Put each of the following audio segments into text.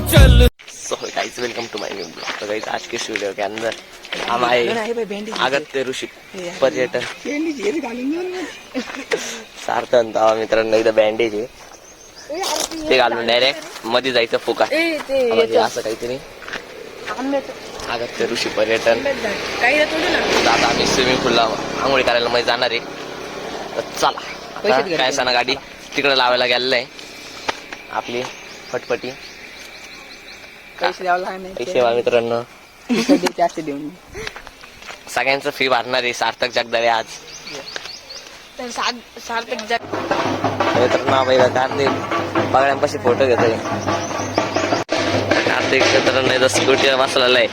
So guys welcome to my new blog. तो guys आज के इस वीडियो के अंदर हम आए अगत्य ऋषी पर्यटन सार्थन दावा मित्रांनो इथं बँडेज आहे ते घालून डायरेक्ट मध्ये जायचं फुका असं काहीतरी अगत्य ऋषी पर्यटन आता आम्ही स्विमिंग पूलला आंघोळी करायला मध्ये जाणार आहे। तर चला काय सांगा गाडी तिकडे लावायला गेलेलं आहे आपली फटफटी पैसे मित्रांनो सगळ्यांचं फी भरणार आहे सार्थक जगदाळे आज सार्थक मित्रांनो पहिला कार्तिक पगड्यांपाशी फोटो घेतोय कार्तिक मित्रांनो स्कूटीवर बसलेला आहे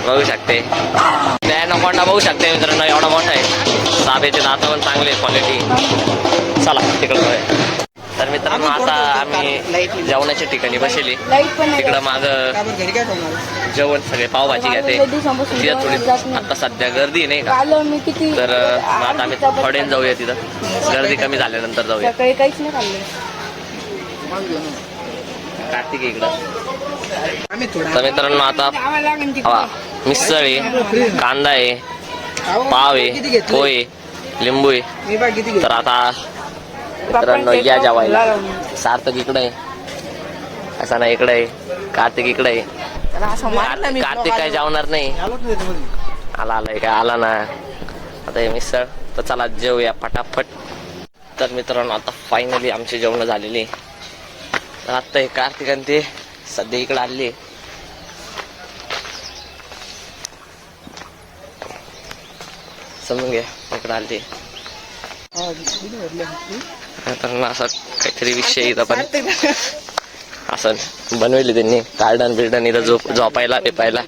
बघू शकते त्या कोंडा बघू शकते मित्रांनो एवढा मोठा आहे साबेचे दात पण चांगले क्वालिटी चला तिकडं जाऊया। तर मित्रांनो आता आम्ही जेवणाच्या ठिकाणी बसली तिकडं माग जेवण सगळे पावभाजी घेते तिथं थोडी आता सध्या गर्दी नाही का तर आता आम्ही थोड्यान जाऊया तिथं गर्दी कमी झाल्यानंतर जाऊया। कार्तिक इकडं तर मित्रांनो आता मिसळ आहे कांदा आहे पाव आहे पोहे लिंबू आहे तर आता मित्रांनो या जेवायला सार्थक इकडे आहे असा ना इकडे आहे कार्तिक इकडे आहे कार्तिक काय जेवणार नाही आलाय काय आला ना आता हे मिसळ तर चला जेवूया फटाफट। तर मित्रांनो आता फायनली आमचे जेवण झालेले तर आता हे कार्तिक आणि ते सध्या इकडे आले समजून घ्या इकडे आले तर असं काहीतरी विषय इथं पण असं बनवले त्यांनी गार्डन बिल्डन इथं झोपायला पेपायला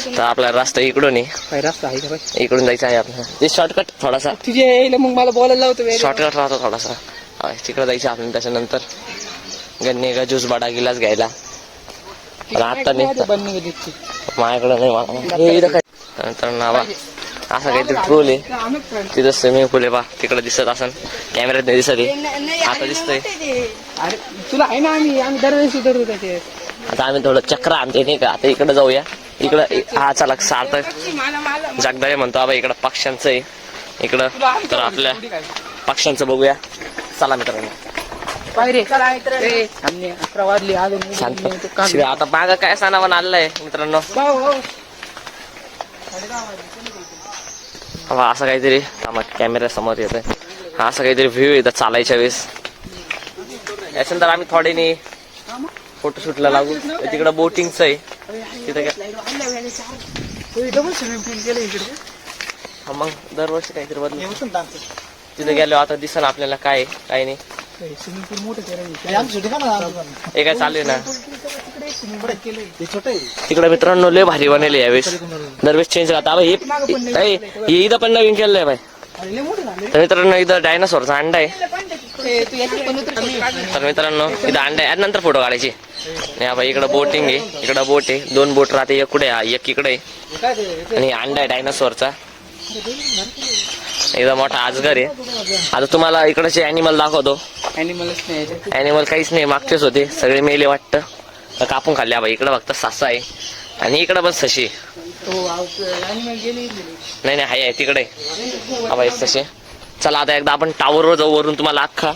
तर आपला रस्ता इकडून इकडून जायचं आहे आपल्याला ते शॉर्टकट थोडासा मग मला बोलायला लावतो शॉर्टकट राहतो थोडासा तिकडे जायचं आपण त्याच्यानंतर गन्ने का ज्यूस बडा गिलास घ्यायला आता नाही माझ्याकडे नाही मला नंतर नावा असं काहीतरी ट्रोल आहे तिथं स्विमिंग पूल आहे बा तिकडे दिसत असन कॅमेऱ्यात नाही दिसत आता दिसतंय तुला आहे ना आम्ही दरवेळेस आता आम्ही थोडं चक्र आमचे नाही का आता इकडे जाऊया इकडं हा चला सार्थक जगदाळे म्हणतो बाबा इकडं पक्ष्यांचं आहे इकडं तर आपल्या पक्ष्यांचं बघूया चला मित्रांनो आता मागं काय सणावन आलेलं मित्रांनो असं काहीतरी कॅमेरा समोर येत आहे हा असं काहीतरी व्ह्यू येतात चालायच्या वेळेस याच्यानंतर आम्ही थोडे फोटोशूटला लागू तिकडं बोटिंगचं आहे तिथं मग दरवर्षी काहीतरी बदल तिथे गेलो आता दिसन आपल्याला काय काय नाही हे काय चालू आहे ना तिकडे मित्रांनो लय भारी बनवले यावेळेस दरवेळेस चेंज करता हे इथं पण नवीन केलंय बाय तर मित्रांनो इथं डायनासोरचा अंडा आहे तर मित्रांनो इथं अंडा आहे नंतर फोटो काढायचे नाही इकडं बोटिंग आहे इकडं बोट आहे दोन बोट राहते एक कुठे एक इकडे आणि अंडा आहे डायनासोरचा एकदम मोठा आजगर आहे। आता तुम्हाला इकडचे अॅनिमल दाखवतो अॅनिमल काहीच नाही मागचेच होते सगळे मेले वाटतं तर कापून खाल्ले बाई इकडं फक्त सासा आहे आणि इकडं पण सशी नाही आहे तिकडे बाई ससे चला आता एकदा आपण टावरवर जाऊ वरून तुम्हाला अख्खा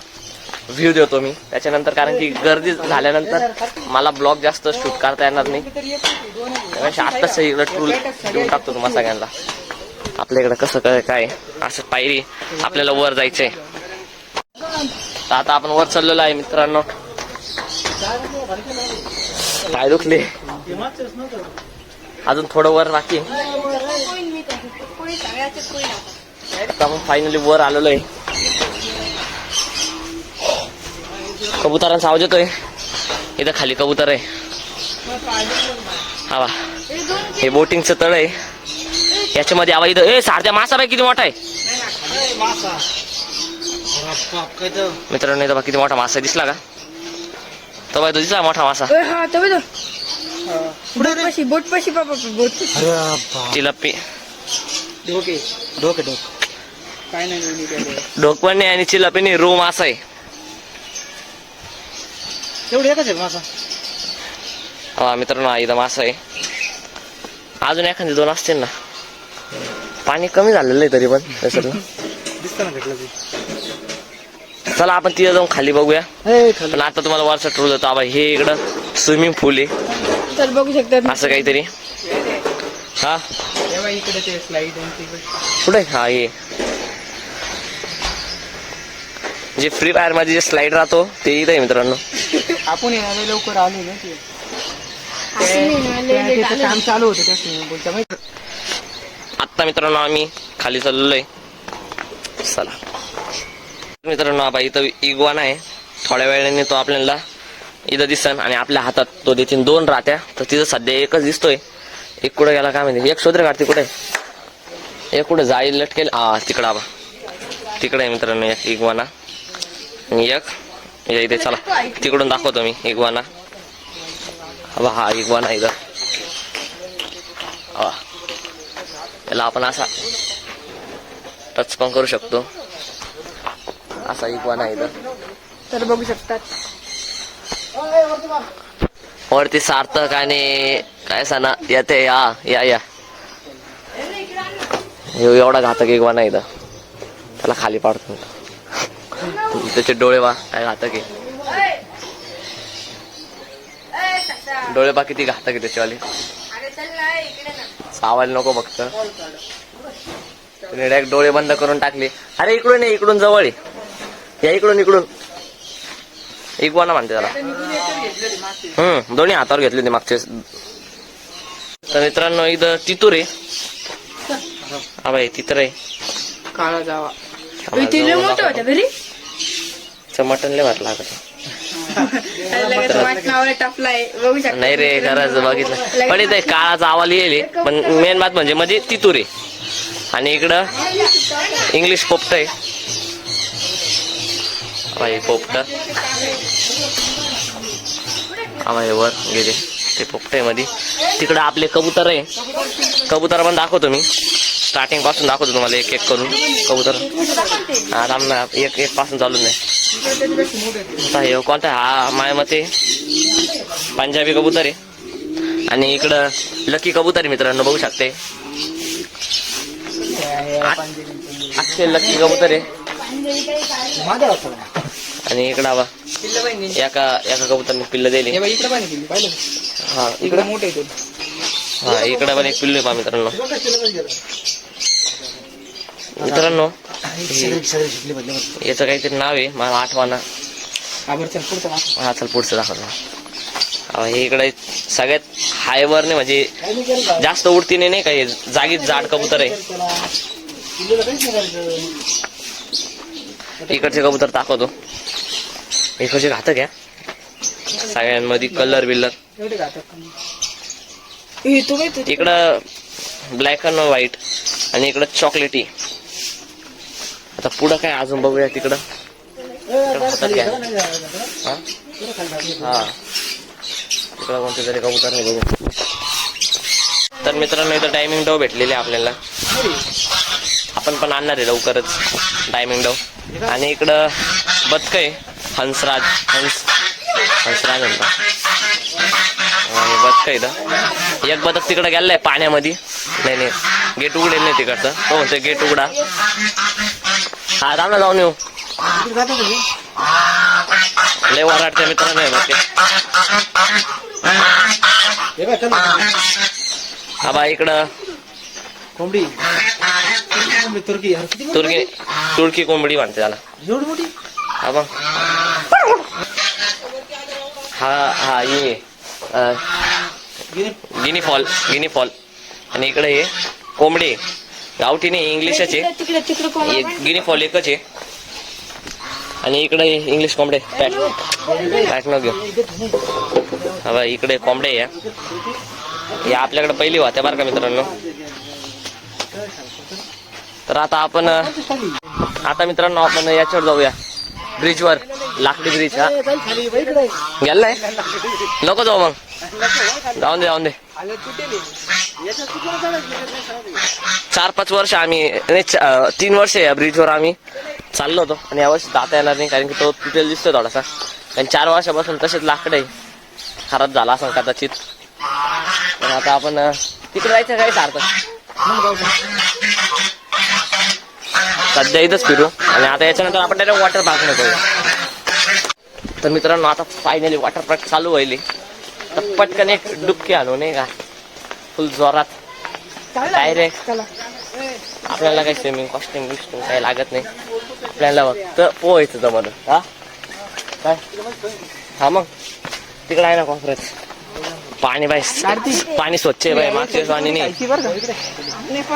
व्ह्यू देतो मी त्याच्यानंतर कारण की गर्दी झाल्यानंतर मला ब्लॉग जास्त शूट करता येणार नाही आत्ताच इकडं टूल देऊन टाकतो तुम्हाला सगळ्यांना आपल्या इकडं कसं काय असं पायरी आपल्याला वर जायचंय तर आता आपण वर चाललेलो आहे मित्रांनो पाय दुखले अजून थोडं वर बाकी आपण फायनली वर आलेलो आहे कबुतरांचा आवाज येतोय इथं खाली कबूतर आहे हा हे बोटिंगचं तळ आहे याच्यामध्ये आवाज इथं सारख्या मासा बाई किती मोठा आहे मित्रांनो इथं किती मोठा मासा दिसला का तो बाई तो दिसला मोठा मासा चिलप्पी डोक पण नाही आणि चिलप्पी नाही रो मासा आहे हा मित्रांनो इथं मासा आहे. अजून एखादी 2 असतील ना. पाणी कमी झालेलं आहे तरी पण दिसतं ना भेटलं चला आपण तिथे जाऊन खाली बघूया. पण आता तुम्हाला वरचा टूर देतो. आबा हे इकडं स्विमिंग पूल आहे तर बघू शकता असं काहीतरी. हा इकडे ते स्लाइड कुठे हा हे जे फ्री फायर मध्ये जे स्लाइड राहतो ते इथं आहे मित्रांनो. आपण येणार लवकर आलो ना ते काम चालू होतं त्या स्विमिंग पूलच्या माहिती. आत्ता मित्रांनो आम्ही खाली चाललोय. चला मित्रांनो आबा इथं इग्वाना आहे. थोड्या वेळाने तो आपल्याला इथं दिसन आणि आपल्या हातात तो देतील 2 राहत्या. तर तिथं सध्या एकच दिसतोय. एक कुठे गेला काय माहिती. एक शोधरे काढते कुठे. एक कुठे जाईल लटकेल. तिकडं आबा तिकडे आहे मित्रांनो एक इग्वाना. आणि एक इथे चला तिकडून दाखवतो मी इग्वाना. आबा हा इग्वाना इथं. याला आपण असा टच पण करू शकतो. असा इग्वाना इथं. तर बघू शकतात वरती सार्थक आणि काय सांगा येते. या एवढा घातक इग्वाना इथं. त्याला खाली पाडतो. त्याचे डोळे बा काय घातक आहे. डोळे बा किती घातक आहे त्याच्यावाले. सावायला नको फक्त. डायरेक्ट डोळे बंद करून टाकले. अरे इकडून नाही इकडून जवळ आहे. या इकडून इग्वाना म्हणते त्याला. दोन्ही हातावर घेतले ते मागचे. तर मित्रांनो इथं तितूर आहे. हा बाई तितर आहे. काळा जावा मटन लय भात लागत नाही रे खरंच बघितलं. पण इथे काळाचा आवाज येईल. पण मेन बात म्हणजे मध्ये तितूर आहे. आणि इकडं इंग्लिश पोपट आहे. पोपट वर गेले ते पोपट आहे मध्ये. तिकडं आपले कबूतर आहे. कबूतर पण दाखवतो मी. स्टार्टिंग पासून दाखवतो तुम्हाला एक एक करून कबूतर. ना एक पासून चालू नाही. कोणता हा माझ्या मते पंजाबी कबूतर आहे. आणि इकडं लकी कबूतर आहे मित्रांनो बघू शकते. अक्षय लकी कबूतर आहे. आणि इकडं बा एका कबूतरने पिल्ल दिली. हा इकडं मोठे हा इकडं पण एक पिल्लू आहे पहा मित्रांनो. याचं काहीतरी नाव आहे मला आठवाना. हा चल पुढचं दाखवतो. हे इकडे सगळ्यात हायवर नाही म्हणजे जास्त उडतीने नाही काही जागीच जाड कबूतर आहे. इकडचे कबूतर दाखवतो. इकडचे घातक आहे सगळ्यांमध्ये कलर बिल्लर. इकडं ब्लॅक अँड व्हाईट आणि इकडं चॉकलेटी. आता पुढं काय अजून बघूया. तिकडं हा तिकडं कोणते तरी कबूतर आहे बघू. तर मित्रांनो इथं टायमिंग डव भेटलेले आपल्याला. आपण पण आणणार आहे लवकरच टायमिंग डव. आणि इकडं बदक आहे हंसराज म्हणतो. बदक इथं एक बदक तिकडं गेलाय पाण्यामध्ये. नाही गेट उघडेल नाही तिकडचं. तो म्हणतोय गेट उघडा. हा राम जाऊन येऊ. लय वराडते मित्रांनो हा बा इकडं कोंबडी तुर्की कोंबडी म्हणते त्याला. हा बघ हा ये गिनी फॉल. आणि इकडे हे कोंबडी गावठी नाही इंग्लिशच आहे. गिनी फॉल एकच आहे. आणि इकडे इंग्लिश कोंबडे पॅट न घेऊ. हा इकडे कोंबडे या आपल्याकडे पहिली होत्या बरं का मित्रांनो. तर आता मित्रांनो आपण याच्यावर जाऊया ब्रिजवर. लाकडी ब्रिज हा गेलाय. नको जाऊ मग जाऊन दे. 4-5 वर्ष आम्ही 3 वर्ष या ब्रिजवर आम्ही चाललो होतो. आणि यावर्षी जाता येणार नाही कारण की तो तुटेल दिसतोय थोडासा. आणि 4 वर्षापासून तसेच लाकडे खराब झाला असं कदाचित. तर आता आपण तिकडे जायचं काय सारखं सध्या इथंच फिरू आणि आता याच्यानंतर आपण डायरेक्ट वॉटर पार्क मध्ये जाऊ. तर मित्रांनो आता फायनली वॉटर पार्क चालू व्हायली तर पटकन एक डुबकी आणू नाही का फुल जोरात डायरेक्ट. आपल्याला काही स्विमिंग कॉस्ट्युम बिस्टिंग काही लागत नाही आपल्याला फक्त पोहायचं जमलं. हा काय हा मग तिकडे आहे ना कॉन्फरन्स पाणी बाई पाणी स्वच्छ आहे बाई मागच्या पाणी नाही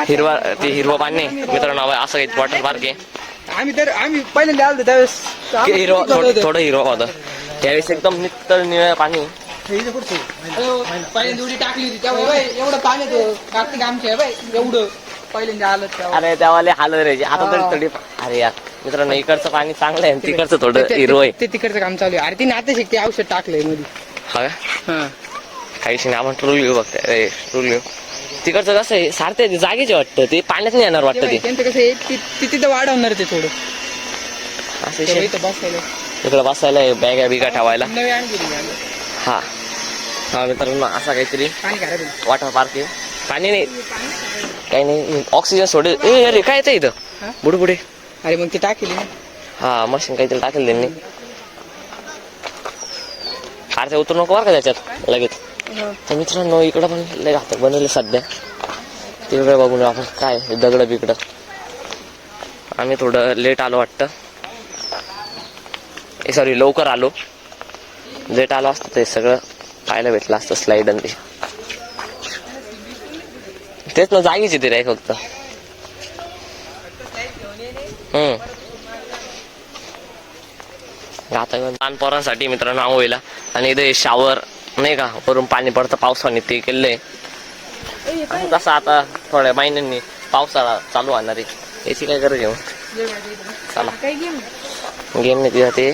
हिरवा ते हिरवं पाणी मित्रांनो असं काही वॉटर पार्क आहे. आम्ही पहिल्यांदा आलो त्यावेळेस हिरवा थोडं हिरवा होतं त्यावेळेस एकदम नित्तळ निळं पाणी. पहिल्यांदा उडी टाकली होती तेव्हा एवढं पाणी कार्तिक आमच्या एवढं पहिल्यांदा आलं तेव्हा. अरे त्यावाले हाल राहायचे आता तरी थोडी. अरे यार मित्रांनो इकडचं पाणी चांगलं आहे तिकडचं थोडं हिरवं आहे. ते तिकडचं काम चालू आहे. अरे ती नाते शिकते औषध टाकलंय मध्ये. हा काहीच नाही आपण ट्रोल घेऊ बघते ट्रोल घेऊ. तिकडचं कसं आहे सारते जागेचे वाटतं ते पाण्यात नाही येणार वाटतं ते. त्यांचं कसं आहे तिथं वाढवणार ते थोडं असं बसायला तिकडं बसायला बॅगा बिगा ठेवायला. नवी आणली हा हा मित्रांनो असा काहीतरी पाणी घाला वॉटर पार्क आहे. पाणी नाही काही नाही ऑक्सिजन सोडेल. ए अरे काय येतं इथं पुढे पुढे. अरे मग ते टाकेली ना. हा मशीन काहीतरी टाकेल त्यांनी. कारच्या उतरू नको बरं का त्याच्यात लगेच. तर मित्रांनो इकडं पण लय घातक बनवले सध्या तिकडे बघून आपण काय दगड बिगड. आम्ही थोडं लेट आलो वाटतं सॉरी लवकर आलो. लेट आलो असतं ते सगळं पाहायला भेटलं असतं स्लाईड आणि ते. तेच ना जागीच येते रे फक्त. आता लहान पोरांसाठी मित्रांनो आंघोळीला आणि इथे शावर नाही का वरून पाणी पडतं पावसाने ते केलंय. तसं आता थोड्या महिन्यांनी पावसाळा चालू होणार आहे याची काय गरज आहे. चला गेम नाही तिथं ते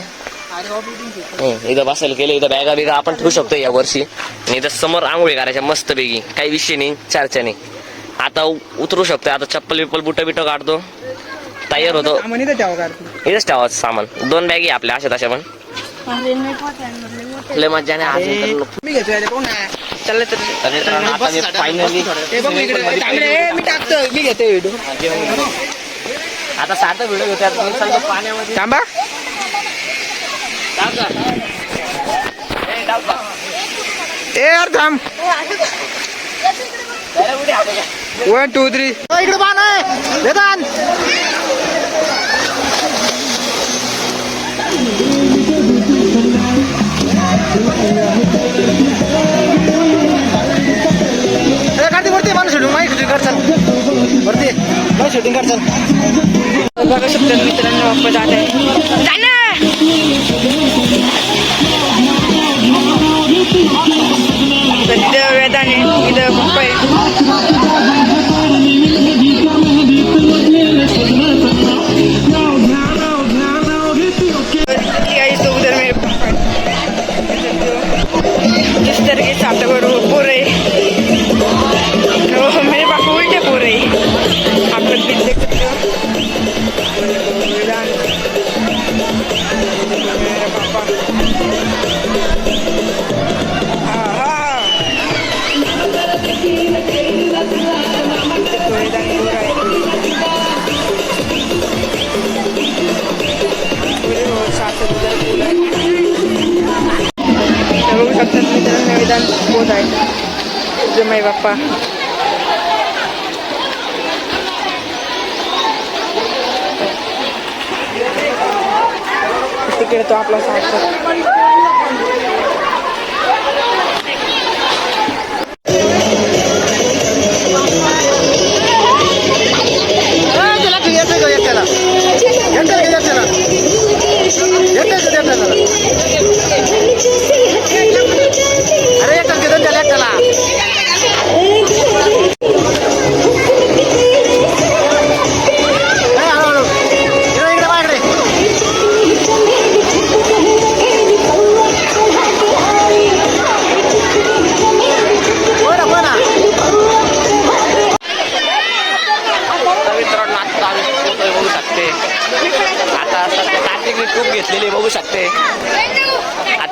इथं बसायला केलं. इथं बॅगा बिगा आपण ठेवू शकतो या वर्षी. आणि इथं समोर आंघोळी करायच्या मस्त पैकी काही विषय नाही चर्चा नाही. आता उतरू शकतो आता चप्पल बिप्पल बुट बिट काढतो तयार होतो. इथंच ठेवायचं सामान. 2 बॅगी आपल्या अशा तशा पण लय मजा नाही. आता साधा व्हिडिओ घेतो पाण्यामध्ये थांबा ए यार थांब 1 2 3 इकडे पान आहे वेदान. कार्तिक वरती माणूस शूटिंग माहिती शूटिंग कर चल वरती माहिती शूटिंग कर चल. बघा शकतात मित्रांनो आपण जात आहे इथं वेदाने इथं पप्पा उधर मेरे पापा जिस तरीके से आप लोग पूरे मेरे पापा उल्टे पूरे आप लोग भी देख सकते हो. मेरा पापा बघू शकतात मित्रांनो मैदान होत आहे जमाई बाप्पा. तिकडे तो आपला साथ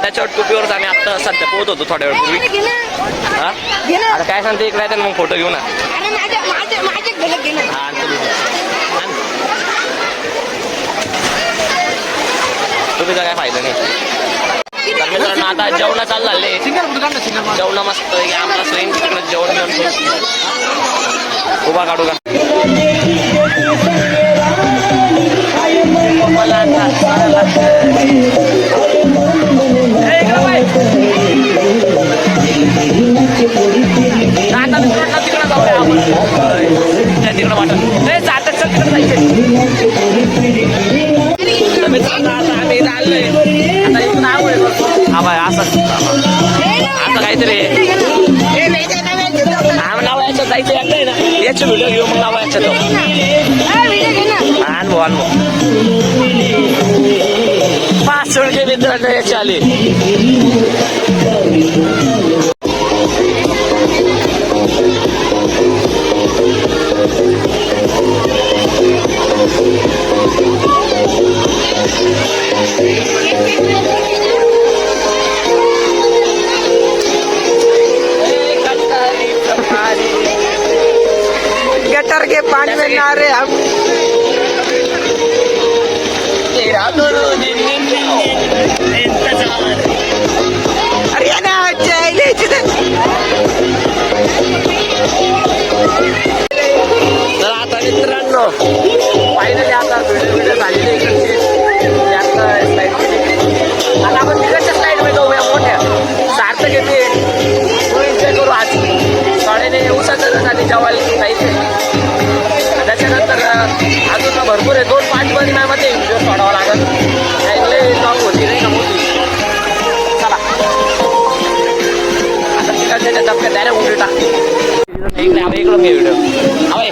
त्याच्यावर टोपीवरच आम्ही आता सध्या पोहत होतो थोड्या वेळपूर्वी. हा आता काय सांगते इकडे येते मग फोटो घेऊ ना. हा आणतो टोपीचा काय फायदा नाही. तर मित्रांनो आता जेवण चालू झाले. जेवण मस्त आम्हाला स्वयं तिकडे जेवण उभा काढू का. तिकडे जाऊया आपण तिकडे वाटत जात तिकडे जायचं. मित्रांनो आता आम्ही चाललोय आता इथून आवड हा बाय असं आता काहीतरी नाव याच्यात जायचं एकदा ना याचे व्हिडिओ घेऊ मग नाव याच्यात आणबो आणबो 5 रुपये मित्रांनो याचे आले. गटर के पानी में नहा रहे हम. अरे ना चायले तर आता मित्रांनो फायनली आता व्हिडिओ झालेली आता आपण तिकडच्या स्लाईड मध्ये जाऊया मोठ्या सार्थक येते एन्जॉय करू. आज थोड्याने उसाचं झाली जेवायला जायचं. त्याच्यानंतर अजून भरपूर आहे 2-5 महिन्यामध्ये व्हिडिओ सोडावा लागेल. ऐकले जॉब होती नाही का मोठी. चला आता तिकडच्या टप्प्यात डायरेक्ट उडी टाकते. इकडून घे व्हिडिओ हवाय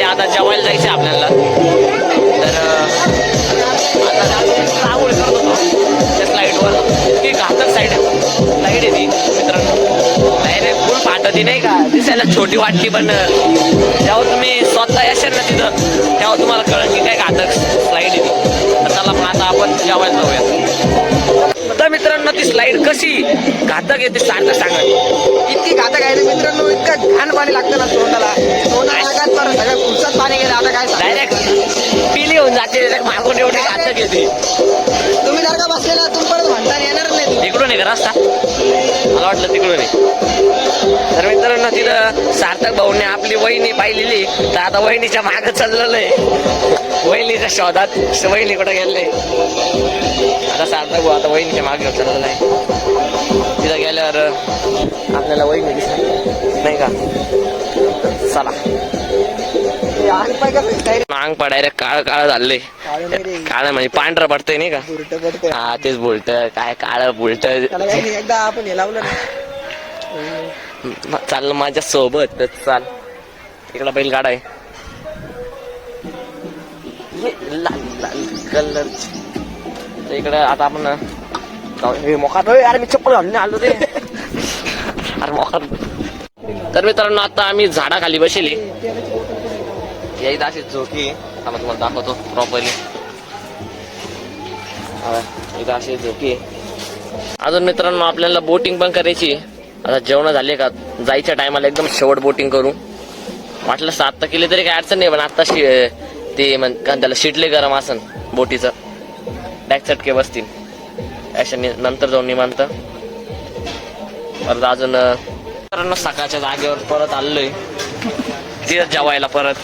आता जेवायला जायचं आपल्याला. तर आता आवड करत होतो त्या स्लाईडवर इतकी घातक साईड आहे ती मित्रांनो. डायरेक्ट फुल फाटती नाही का दिसायला छोटी वाटली पण जेव्हा तुम्ही स्वतः येशाल ना तिथं तेव्हा तुम्हाला कळेल की काय घातक स्लाईड आहे ती. तर चला पण आता आपण जेवायला जाऊया. तर मित्रांनो ती स्लाईड कशी घातक येते सारखं सांगा. इतकी घातक आहे मित्रांनो. इतकं घाण पाणी लागतं ना तोंडाला सगळ्या खुर्सात पाणी गेलं. आता काय डायरेक्ट पिली होऊन जाते मागून एवढी घातक येते. तुम्ही जर का बसलेला तुम्ही परत म्हणता येणार नाही. तिकडून आहे का रस्ता मला वाटलं तिकडून आहे. तर मित्रांनो तिथं सार्थक भाऊने आपली वहिनी पाहिलेली तर आता वहिनीच्या मागं चाललेलं आहे. वहिनीच्या शोधात वहिनी कुठं गेले. आता सार्थक भाऊ आता वहिनीच्या मागे चाललेला आहे. तिथं गेल्यावर आपल्याला वहिनी दिसली नाही का. चला अंग डायरेक्ट काळ काळ झालंय. काळ म्हणजे पांढरं पडतंय नाही का. हा तेच बोलत काय काळ बोलत. एकदा आपण हे लावलं चाल माझ्या सोबत चाल. इकडला बैल गाडा आहे लाल लाल कलर. इकडे आता आपण मोकात अरे मी चप्पल घालून आलो रे अरे मोकात. तर मित्रांनो आता आम्ही झाडाखाली बसले. या इथं अशी झोकी आम्हाला तुम्हाला दाखवतो प्रॉपरली. इथं अशी झोकी. अजून मित्रांनो आपल्याला बोटिंग पण करायची. आता जेवण झाले का जायच्या टायमाला एकदम शेवट बोटिंग करू. वाटलं 7 केले तरी काय अडचण नाही पण आता ते त्याला शिटले गरम असन बोटीचं बॅक चटके बसतील अशा नंतर जाऊन निवांत. परत अजून सकाळच्या जागेवर परत आलोय तिथं जेवायला परत.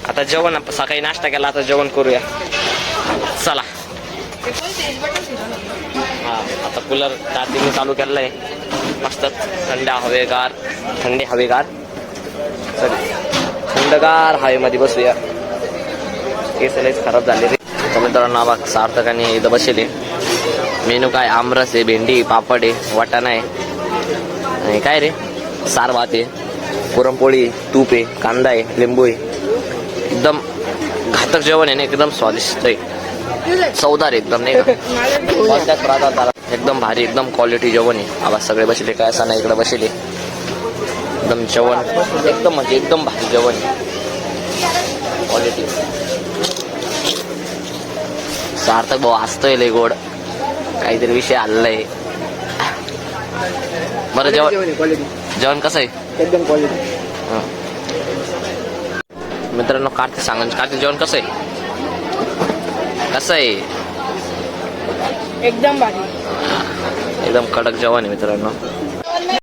आता जेवण सकाळी नाश्ता केला आता जेवण करूया चला. हा आता कूलर तातीने चालू केलाय. मस्त थंडगार हवेमध्ये बसूया. केस लयच खराब झाले रे. तर मित्रांनो बघ सार्थकाने इथं बसले. मेनू काय आमरस आहे, भेंडी, पापड आहे, वाटाणा आहे आणि काय रे सार भात आहे, पुरणपोळी, तूप आहे, कांदा आहे, लिंबू आहे. एकदम घातक जेवण आहे ना, एकदम स्वादिष्ट आहे, चवदार एकदम नाही का. कोणत्याच पदार्थाला एकदम भारी, एकदम क्वालिटी जेवण आहे. आवाज सगळे बसले काय असा नाही, इकडे बसले एकदम जेवण एकदम म्हणजे एकदम भारी जेवण आहे, क्वालिटी. सार्थक भाऊ असतोय लय गोड, काहीतरी विषय आलेला बरं. जेवण कसं आहे एकदम क्वालिटी. मित्रांनो कार्तिक सांगा, कार्तिक जेवण कसं आहे, कसं आहे. एकदम भारी, एकदम कडक जेवण आहे मित्रांनो.